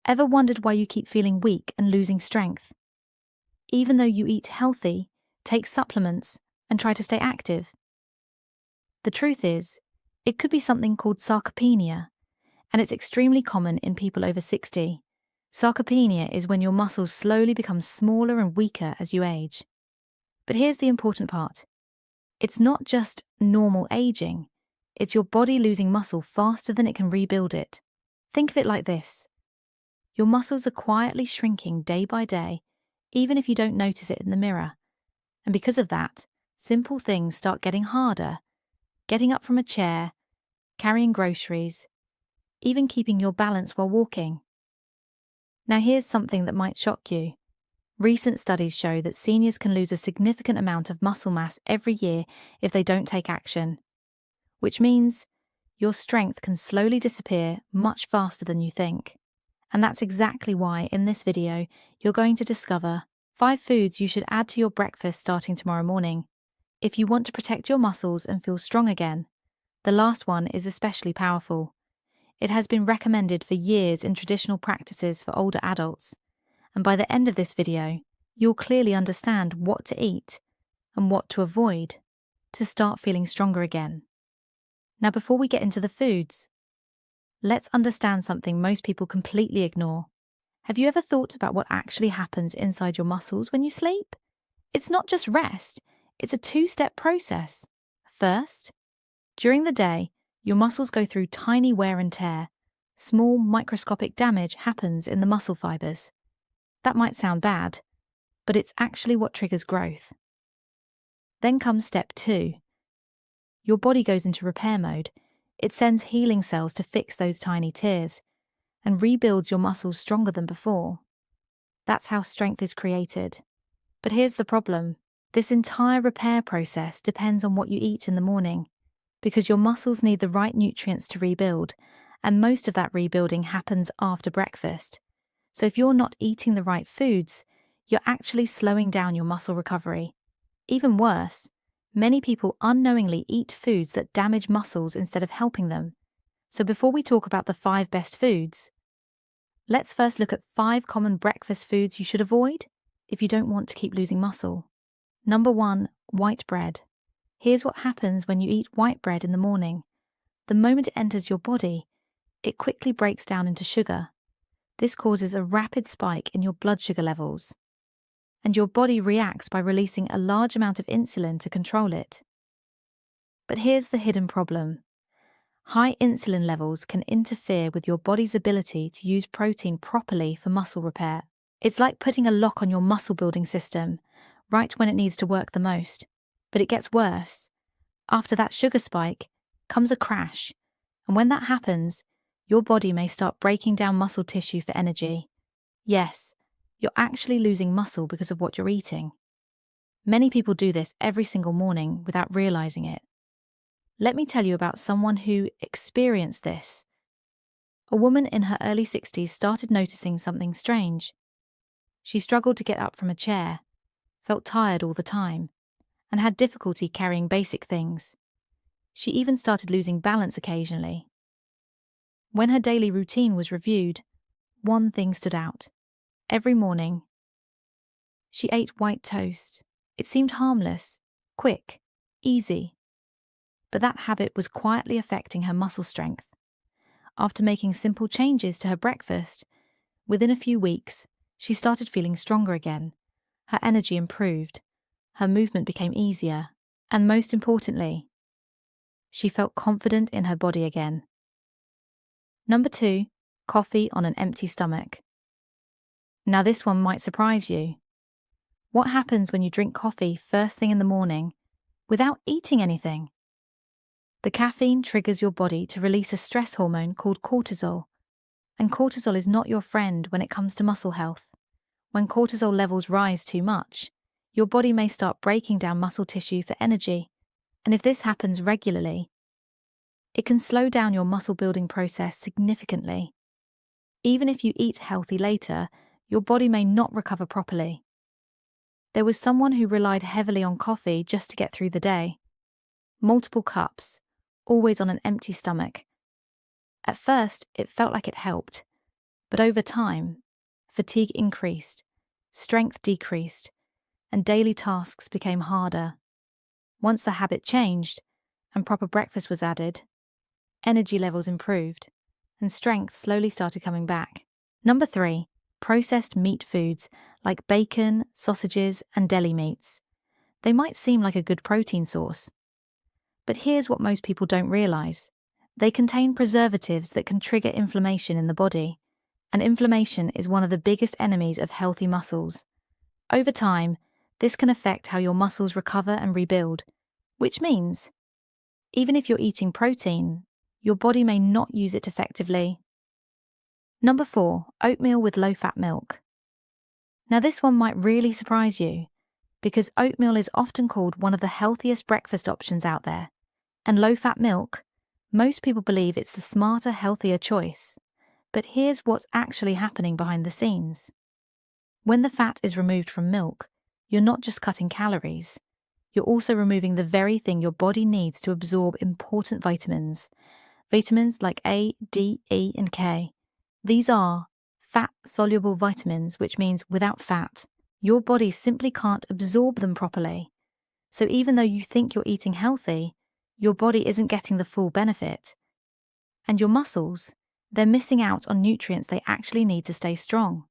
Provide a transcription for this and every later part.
Ever wondered why you keep feeling weak and losing strength? Even though you eat healthy, take supplements, and try to stay active? The truth is, it could be something called sarcopenia, and it's extremely common in people over 60. Sarcopenia is when your muscles slowly become smaller and weaker as you age. But here's the important part. It's not just normal aging, it's your body losing muscle faster than it can rebuild it. Think of it like this. Your muscles are quietly shrinking day by day, even if you don't notice it in the mirror. And because of that, simple things start getting harder. Getting up from a chair, carrying groceries, even keeping your balance while walking. Now here's something that might shock you. Recent studies show that seniors can lose a significant amount of muscle mass every year if they don't take action, which means your strength can slowly disappear much faster than you think. And that's exactly why in this video you're going to discover 5 foods you should add to your breakfast starting tomorrow morning if you want to protect your muscles and feel strong again. The last one is especially powerful. It has been recommended for years in traditional practices for older adults, and by the end of this video, you'll clearly understand what to eat and what to avoid to start feeling stronger again. Now, before we get into the foods, let's understand something most people completely ignore. Have you ever thought about what actually happens inside your muscles when you sleep? It's not just rest, it's a 2-step process. First, during the day, your muscles go through tiny wear and tear. Small microscopic damage happens in the muscle fibers. That might sound bad, but it's actually what triggers growth. Then comes step 2. Your body goes into repair mode. It sends healing cells to fix those tiny tears and rebuilds your muscles stronger than before. That's how strength is created. But here's the problem. This entire repair process depends on what you eat in the morning, because your muscles need the right nutrients to rebuild, and most of that rebuilding happens after breakfast. So if you're not eating the right foods, you're actually slowing down your muscle recovery. Even worse, many people unknowingly eat foods that damage muscles instead of helping them. So before we talk about the 5 best foods, let's first look at 5 common breakfast foods you should avoid if you don't want to keep losing muscle. Number 1, white bread. Here's what happens when you eat white bread in the morning. The moment it enters your body, it quickly breaks down into sugar. This causes a rapid spike in your blood sugar levels, and your body reacts by releasing a large amount of insulin to control it. But here's the hidden problem. High insulin levels can interfere with your body's ability to use protein properly for muscle repair. It's like putting a lock on your muscle building system, right when it needs to work the most. But it gets worse. After that sugar spike comes a crash, and when that happens, your body may start breaking down muscle tissue for energy. Yes, you're actually losing muscle because of what you're eating. Many people do this every single morning without realizing it. Let me tell you about someone who experienced this. A woman in her early 60s started noticing something strange. She struggled to get up from a chair, felt tired all the time, and had difficulty carrying basic things. She even started losing balance occasionally. When her daily routine was reviewed, one thing stood out. Every morning, she ate white toast. It seemed harmless, quick, easy. But that habit was quietly affecting her muscle strength. After making simple changes to her breakfast, within a few weeks, she started feeling stronger again. Her energy improved, her movement became easier, and most importantly, she felt confident in her body again. Number 2, coffee on an empty stomach. Now this one might surprise you. What happens when you drink coffee first thing in the morning without eating anything? The caffeine triggers your body to release a stress hormone called cortisol, and cortisol is not your friend when it comes to muscle health. When cortisol levels rise too much, your body may start breaking down muscle tissue for energy, and if this happens regularly, it can slow down your muscle building process significantly. Even if you eat healthy later, your body may not recover properly. There was someone who relied heavily on coffee just to get through the day. Multiple cups, always on an empty stomach. At first, it felt like it helped, But over time, fatigue increased, strength decreased, and daily tasks became harder. Once the habit changed and proper breakfast was added, energy levels improved, and strength slowly started coming back. Number 3, processed meat foods like bacon, sausages, and deli meats. They might seem like a good protein source, but here's what most people don't realize. They contain preservatives that can trigger inflammation in the body, and inflammation is one of the biggest enemies of healthy muscles. Over time, this can affect how your muscles recover and rebuild, which means, even if you're eating protein, your body may not use it effectively. Number 4, oatmeal with low-fat milk. Now this one might really surprise you, because oatmeal is often called one of the healthiest breakfast options out there, and low-fat milk, most people believe it's the smarter, healthier choice. But here's what's actually happening behind the scenes. When the fat is removed from milk, you're not just cutting calories, you're also removing the very thing your body needs to absorb important vitamins. Vitamins like A, D, E, and K. These are fat-soluble vitamins, which means without fat, your body simply can't absorb them properly. So even though you think you're eating healthy, your body isn't getting the full benefit. And your muscles, they're missing out on nutrients they actually need to stay strong.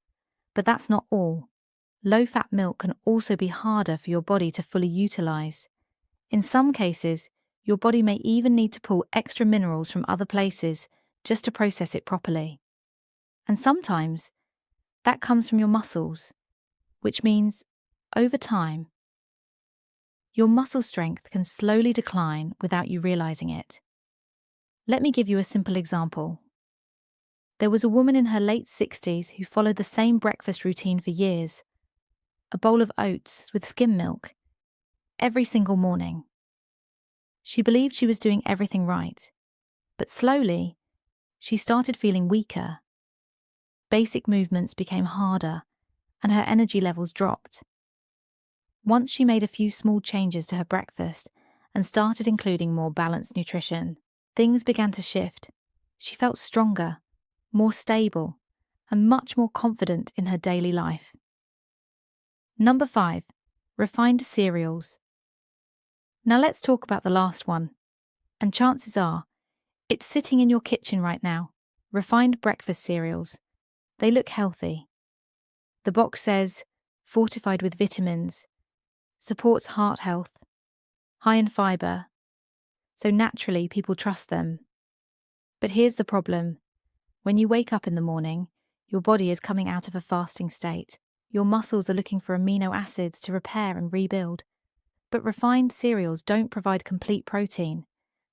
But that's not all. Low-fat milk can also be harder for your body to fully utilize. In some cases, your body may even need to pull extra minerals from other places just to process it properly. And sometimes, that comes from your muscles, which means, over time, your muscle strength can slowly decline without you realizing it. Let me give you a simple example. There was a woman in her late 60s who followed the same breakfast routine for years. A bowl of oats with skim milk, every single morning. She believed she was doing everything right, but slowly, she started feeling weaker. Basic movements became harder, and her energy levels dropped. Once she made a few small changes to her breakfast and started including more balanced nutrition, things began to shift. She felt stronger, more stable, and much more confident in her daily life. Number 5, refined cereals. Now let's talk about the last one. And chances are, it's sitting in your kitchen right now. Refined breakfast cereals. They look healthy. The box says, fortified with vitamins, supports heart health, high in fiber. So naturally, people trust them. But here's the problem. When you wake up in the morning, your body is coming out of a fasting state. Your muscles are looking for amino acids to repair and rebuild. But refined cereals don't provide complete protein.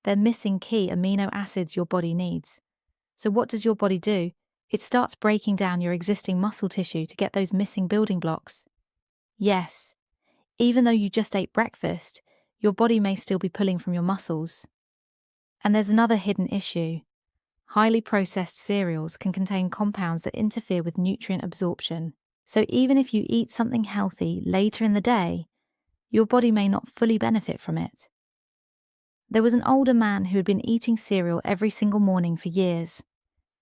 They're missing key amino acids your body needs. So what does your body do? It starts breaking down your existing muscle tissue to get those missing building blocks. Yes, even though you just ate breakfast, your body may still be pulling from your muscles. And there's another hidden issue. Highly processed cereals can contain compounds that interfere with nutrient absorption. So even if you eat something healthy later in the day, your body may not fully benefit from it. There was an older man who had been eating cereal every single morning for years.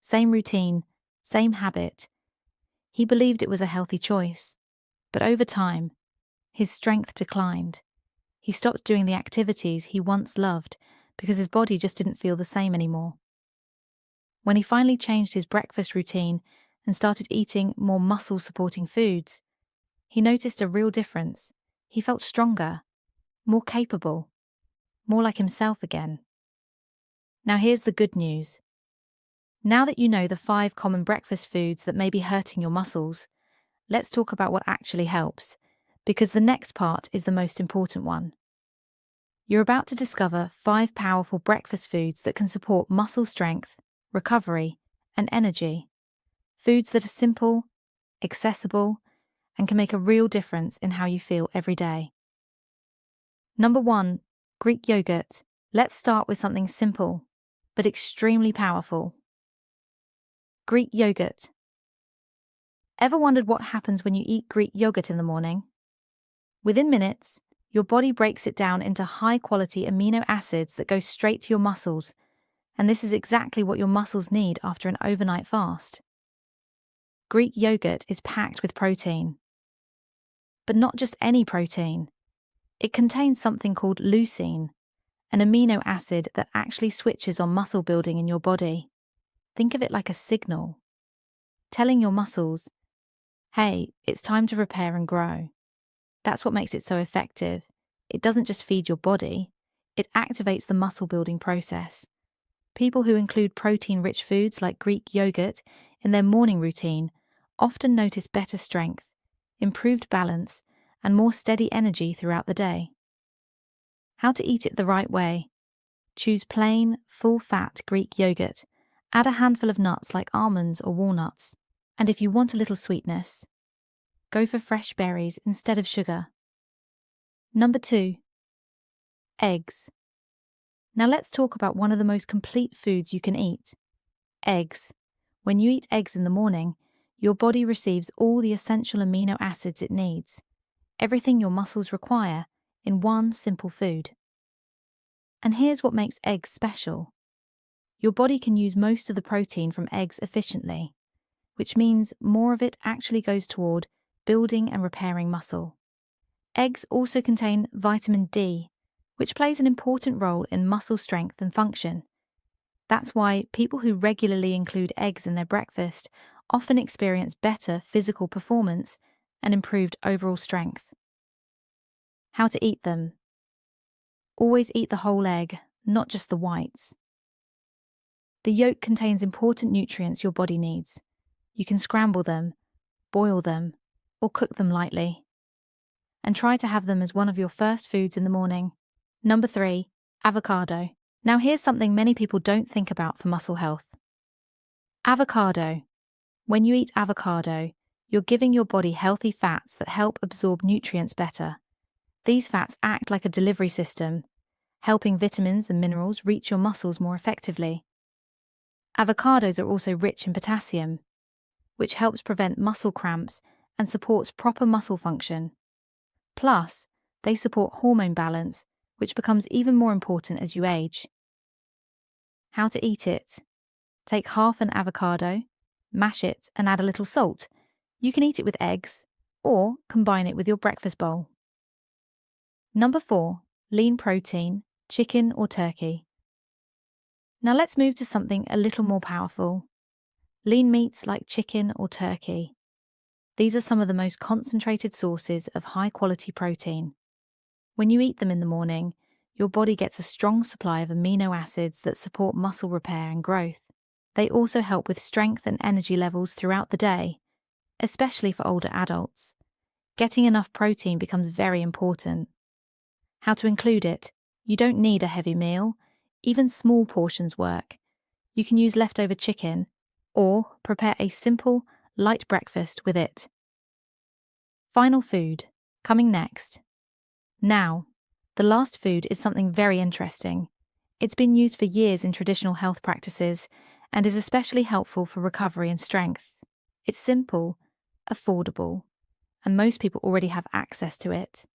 Same routine, same habit. He believed it was a healthy choice. But over time, his strength declined. He stopped doing the activities he once loved because his body just didn't feel the same anymore. When he finally changed his breakfast routine and started eating more muscle-supporting foods, he noticed a real difference. He felt stronger, more capable, more like himself again. Now here's the good news. Now that you know the 5 common breakfast foods that may be hurting your muscles, let's talk about what actually helps, because the next part is the most important one. You're about to discover 5 powerful breakfast foods that can support muscle strength, recovery, and energy. Foods that are simple, accessible, and can make a real difference in how you feel every day. Number 1, Greek yogurt. Let's start with something simple, but extremely powerful. Greek yogurt. Ever wondered what happens when you eat Greek yogurt in the morning? Within minutes, your body breaks it down into high-quality amino acids that go straight to your muscles, and this is exactly what your muscles need after an overnight fast. Greek yogurt is packed with protein. But not just any protein. It contains something called leucine, an amino acid that actually switches on muscle building in your body. Think of it like a signal, telling your muscles, hey, it's time to repair and grow. That's what makes it so effective. It doesn't just feed your body, it activates the muscle building process. People who include protein-rich foods like Greek yogurt in their morning routine often notice better strength, improved balance, and more steady energy throughout the day. How to eat it the right way. Choose plain, full-fat Greek yogurt. Add a handful of nuts like almonds or walnuts. And if you want a little sweetness, go for fresh berries instead of sugar. Number 2. Eggs. Now let's talk about one of the most complete foods you can eat. Eggs. When you eat eggs in the morning, your body receives all the essential amino acids it needs, everything your muscles require, in one simple food. And here's what makes eggs special. Your body can use most of the protein from eggs efficiently, which means more of it actually goes toward building and repairing muscle. Eggs also contain vitamin D, which plays an important role in muscle strength and function. That's why people who regularly include eggs in their breakfast often experience better physical performance and improved overall strength. How to eat them. Always eat the whole egg, not just the whites. The yolk contains important nutrients your body needs. You can scramble them, boil them, or cook them lightly. And try to have them as one of your first foods in the morning. Number 3, avocado. Now here's something many people don't think about for muscle health. Avocado. When you eat avocado, you're giving your body healthy fats that help absorb nutrients better. These fats act like a delivery system, helping vitamins and minerals reach your muscles more effectively. Avocados are also rich in potassium, which helps prevent muscle cramps and supports proper muscle function. Plus, they support hormone balance, which becomes even more important as you age. How to eat it. Take half an avocado, mash it and add a little salt. You can eat it with eggs or combine it with your breakfast bowl. Number 4, lean protein, chicken or turkey. Now let's move to something a little more powerful. Lean meats like chicken or turkey. These are some of the most concentrated sources of high-quality protein. When you eat them in the morning, your body gets a strong supply of amino acids that support muscle repair and growth. They also help with strength and energy levels throughout the day, especially for older adults. Getting enough protein becomes very important. How to include it. You don't need a heavy meal. Even small portions work. You can use leftover chicken or prepare a simple, light breakfast with it. Final food, coming next. Now, the last food is something very interesting. It's been used for years in traditional health practices and is especially helpful for recovery and strength. It's simple, affordable, and most people already have access to it.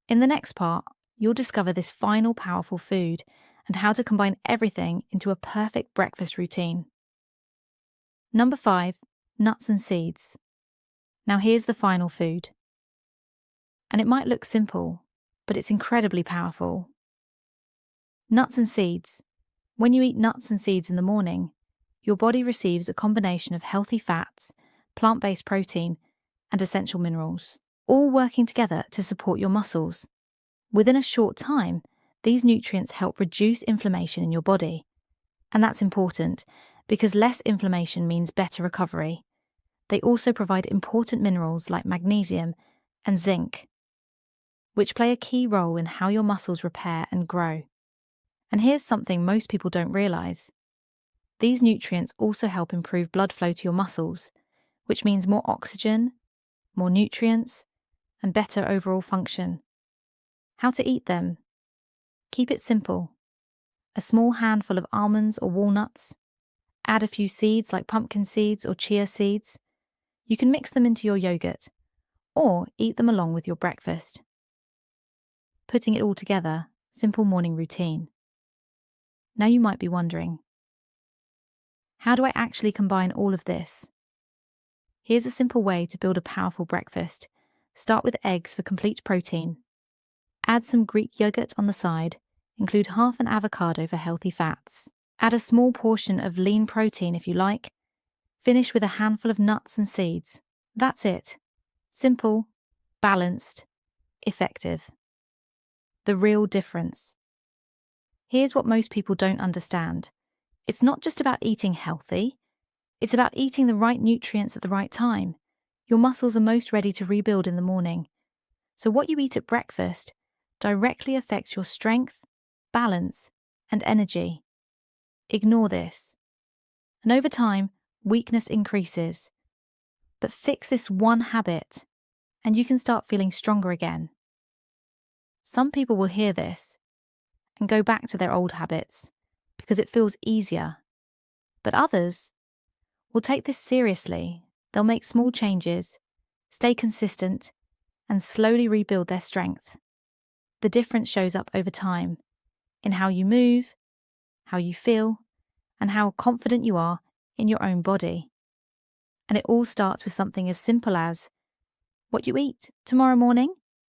In the next part, you'll discover this final powerful food and how to combine everything into a perfect breakfast routine. Number 5, nuts and seeds. Now here's the final food. And it might look simple, but it's incredibly powerful. Nuts and seeds. When you eat nuts and seeds in the morning, your body receives a combination of healthy fats, plant-based protein, and essential minerals, all working together to support your muscles. Within a short time, these nutrients help reduce inflammation in your body. And that's important because less inflammation means better recovery. They also provide important minerals like magnesium and zinc, which play a key role in how your muscles repair and grow. And here's something most people don't realize. These nutrients also help improve blood flow to your muscles, which means more oxygen, more nutrients, and better overall function. How to eat them? Keep it simple. A small handful of almonds or walnuts. Add a few seeds like pumpkin seeds or chia seeds. You can mix them into your yogurt, or eat them along with your breakfast. Putting it all together, simple morning routine. Now you might be wondering, how do I actually combine all of this? Here's a simple way to build a powerful breakfast. Start with eggs for complete protein. Add some Greek yogurt on the side. Include half an avocado for healthy fats. Add a small portion of lean protein if you like. Finish with a handful of nuts and seeds. That's it. Simple, balanced, effective. The real difference. Here's what most people don't understand. It's not just about eating healthy. It's about eating the right nutrients at the right time. Your muscles are most ready to rebuild in the morning. So what you eat at breakfast directly affects your strength, balance, and energy. Ignore this. And over time, weakness increases. But fix this one habit, and you can start feeling stronger again. Some people will hear this and go back to their old habits because it feels easier. But others will take this seriously. They'll make small changes, stay consistent, and slowly rebuild their strength. The difference shows up over time in how you move, how you feel, and how confident you are in your own body. And it all starts with something as simple as what you eat tomorrow morning